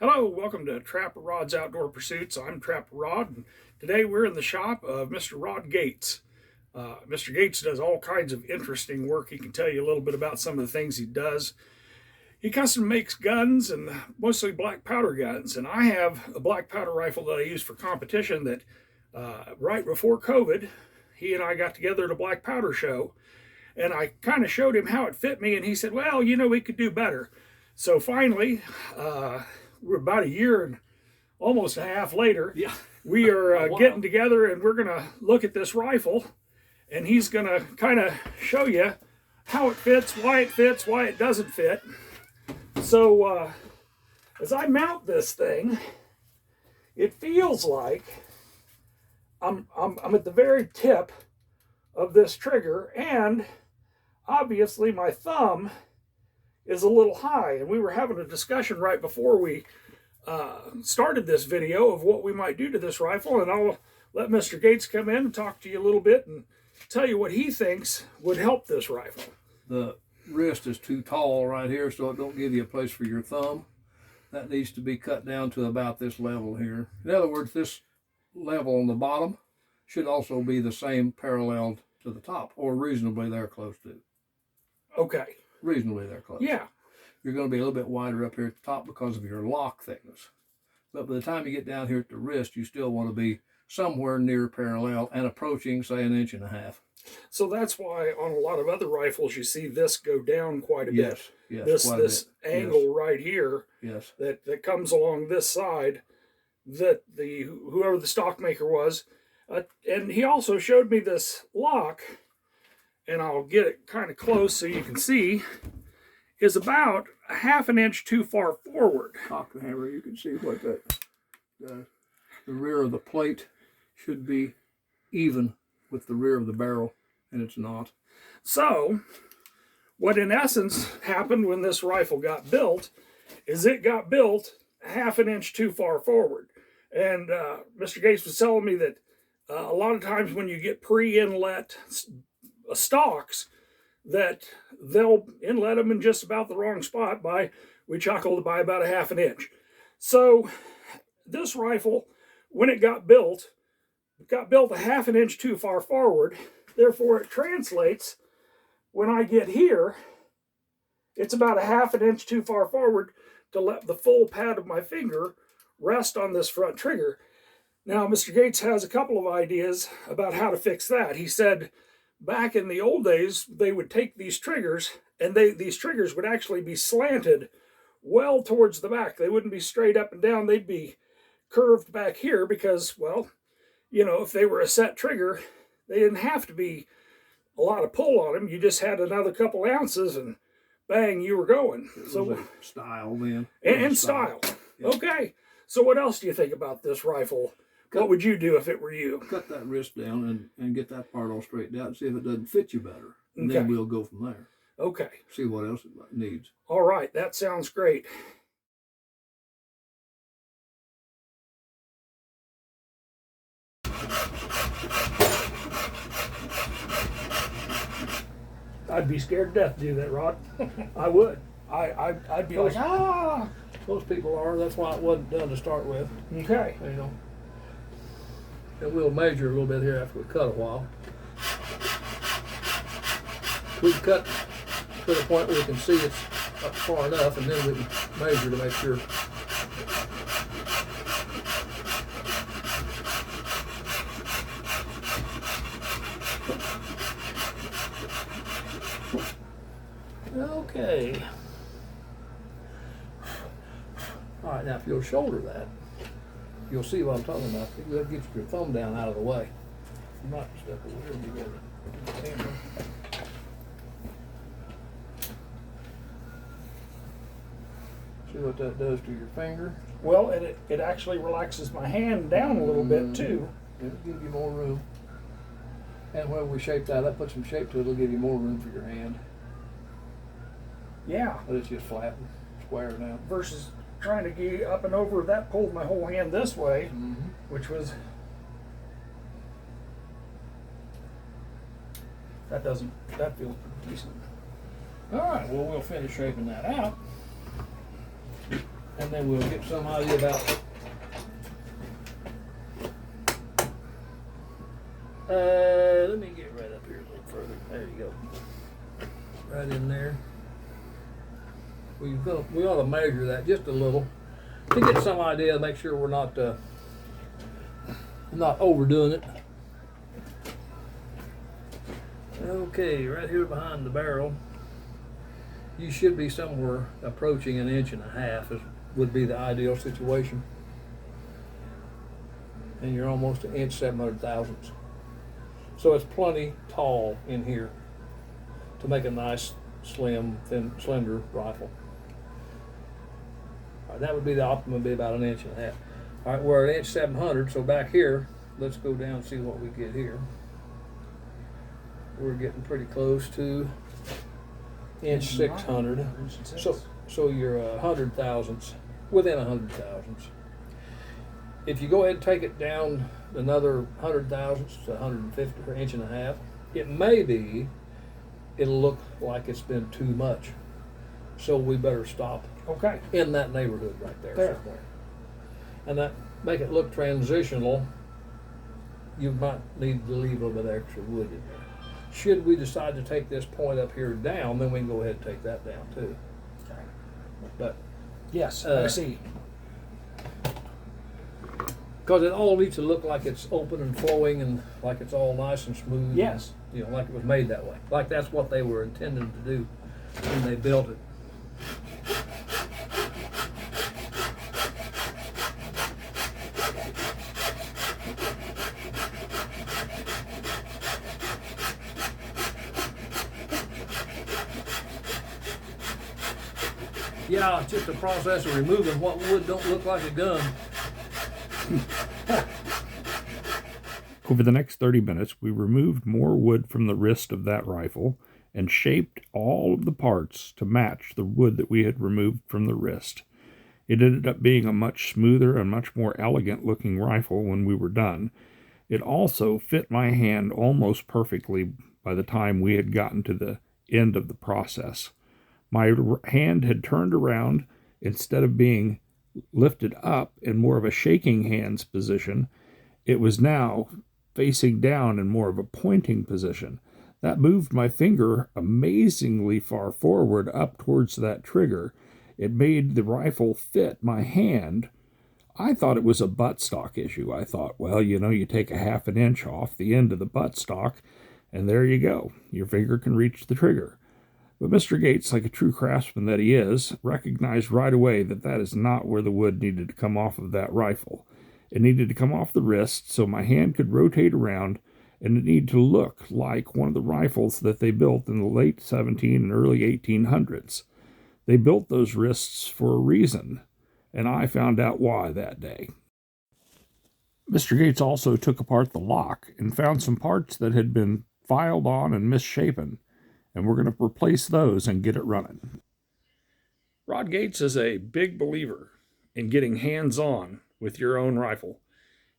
Hello, welcome to Trapper Rod's Outdoor Pursuits. I'm Trapper Rod, and today we're in the shop of Mr. Rod Gates. Mr. Gates does all kinds of interesting work. He can tell you a little bit about some of the things he does. He custom makes guns, and mostly black powder guns. And I have a black powder rifle that I use for competition that right before COVID, he and I got together at a black powder show. And I kind of showed him how it fit me, and he said, well, you know, we could do better. So finally, we're about a year and almost a half later. Yeah. We are getting together, and we're going to look at this rifle, and he's going to kind of show you how it fits, why it doesn't fit. So as I mount this thing, it feels like I'm at the very tip of this trigger, and obviously my thumb is a little high, and we were having a discussion right before we started this video of what we might do to this rifle, and I'll let Mr. Gates come in and talk to you a little bit and tell you what he thinks would help this rifle. The wrist is too tall right here, so it don't give you a place for your thumb. That needs to be cut down to about this level here. In other words, this level on the bottom should also be the same parallel to the top, or reasonably there close to. Okay. Reasonably there close. Yeah. You're going to be a little bit wider up here at the top because of your lock thickness. But by the time you get down here at the wrist, you still want to be somewhere near parallel and approaching, say, 1.5 inches. So that's why on a lot of other rifles you see this go down quite a bit. Yes, this angle right here. Yes. That comes along this side. That whoever the stock maker was, and he also showed me this lock, and I'll get it kind of close so you can see, is about 1/2 inch too far forward. Cock the hammer, you can see what that does. The rear of the plate should be even with the rear of the barrel, and it's not. So, what in essence happened when this rifle got built is it got built 1/2 inch too far forward. And Mr. Gates was telling me that a lot of times when you get pre-inlet stocks, that they'll inlet them in just about the wrong spot we chuckled by about 1/2 inch. So this rifle, when it got built 1/2 inch too far forward. Therefore, it translates when I get here, it's about 1/2 inch too far forward to let the full pad of my finger rest on this front trigger. Now, Mr. Gates has a couple of ideas about how to fix that. He said back in the old days, they would take these triggers, and these triggers would actually be slanted well towards the back. They wouldn't be straight up and down. They'd be curved back here because, well, you know, if they were a set trigger, they didn't have to be a lot of pull on them. You just had another couple ounces, and bang, you were going. So style then. And style. Yeah. Okay. So what else do you think about this rifle? What would you do if it were you? Cut that wrist down and get that part all straightened out and see if it doesn't fit you better. And then we'll go from there. Okay. See what else it needs. All right. That sounds great. I'd be scared to death to do that, Rod. I would. I'd be like, ah! Most people are. That's why it wasn't done to start with. Okay. You know. And we'll measure a little bit here after we cut a while. We can cut to the point where we can see it's up far enough, and then we can measure to make sure. Okay. All right, now if you'll shoulder that, you'll see what I'm talking about. You'll get your thumb down out of the way. You might step over here and be able to. See what that does to your finger? Well, it actually relaxes my hand down a little bit too. It'll give you more room. And when we shape that up, put some shape to it, it'll give you more room for your hand. Yeah. But it's just flat and square now. Versus trying to get up and over, that pulled my whole hand this way, which was, that feels decent. All right, well, we'll finish shaping that out. and then we'll get some idea about let me get right up here a little further. There you go. Right in there. We ought to measure that just a little to get some idea, make sure we're not overdoing it. Okay, right here behind the barrel, you should be somewhere approaching 1.5 inches would be the ideal situation. And you're almost 1 inch 700 thousandths. So it's plenty tall in here to make a nice, slim, thin, slender rifle. All right, that would be the optimum, would be about 1.5 inches. All right, we're at 1 inch 700, so back here, let's go down and see what we get here. We're getting pretty close to 1 inch 600. So you're 100 thousandths, within 100 thousandths. If you go ahead and take it down another 100 thousandths to 150 or 1.5 inches, it may be, it'll look like it's been too much. So we better stop in that neighborhood right there. Somewhere. And that make it look transitional, you might need to leave a little bit extra wood in there. Should we decide to take this point up here down, then we can go ahead and take that down too. Okay. But yes, I see. Because it all needs to look like it's open and flowing and like it's all nice and smooth. Yes. And, you know, like it was made that way. Like that's what they were intending to do when they built it. Yeah, it's just a process of removing what wood don't look like a gun. Over the next 30 minutes, we removed more wood from the wrist of that rifle and shaped all of the parts to match the wood that we had removed from the wrist. It ended up being a much smoother and much more elegant looking rifle when we were done. It also fit my hand almost perfectly by the time we had gotten to the end of the process. My hand had turned around. Instead of being lifted up in more of a shaking hands position, it was now facing down in more of a pointing position. That moved my finger amazingly far forward up towards that trigger. It made the rifle fit my hand. I thought it was a buttstock issue. I thought, well, you know, you take a 1/2 inch off the end of the buttstock, and there you go. Your finger can reach the trigger. But Mr. Gates, like a true craftsman that he is, recognized right away that that is not where the wood needed to come off of that rifle. It needed to come off the wrist so my hand could rotate around, and it needed to look like one of the rifles that they built in the late 17 and early 1800s. They built those wrists for a reason, and I found out why that day. Mr. Gates also took apart the lock and found some parts that had been filed on and misshapen, and we're going to replace those and get it running. Rod Gates is a big believer in getting hands-on with your own rifle.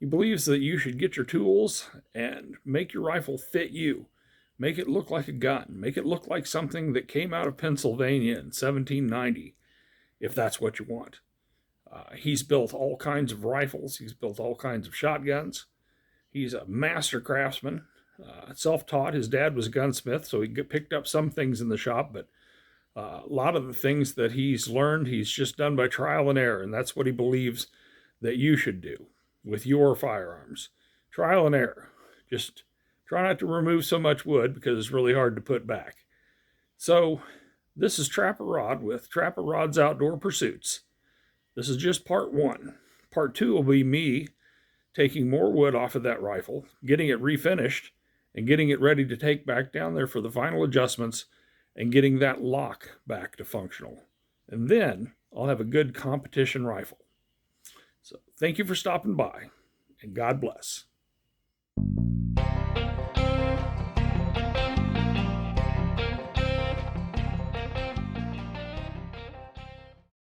He believes that you should get your tools and make your rifle fit you. Make it look like a gun. Make it look like something that came out of Pennsylvania in 1790, if that's what you want. He's built all kinds of rifles. He's built all kinds of shotguns. He's a master craftsman, self-taught. His dad was a gunsmith, so he picked up some things in the shop, but a lot of the things that he's learned, he's just done by trial and error, and that's what he believes that you should do with your firearms. Trial and error. Just try not to remove so much wood because it's really hard to put back. So this is Trapper Rod with Trapper Rod's Outdoor Pursuits. This is just part 1. Part 2 will be me taking more wood off of that rifle, getting it refinished, and getting it ready to take back down there for the final adjustments and getting that lock back to functional. And then I'll have a good competition rifle. So thank you for stopping by, and God bless.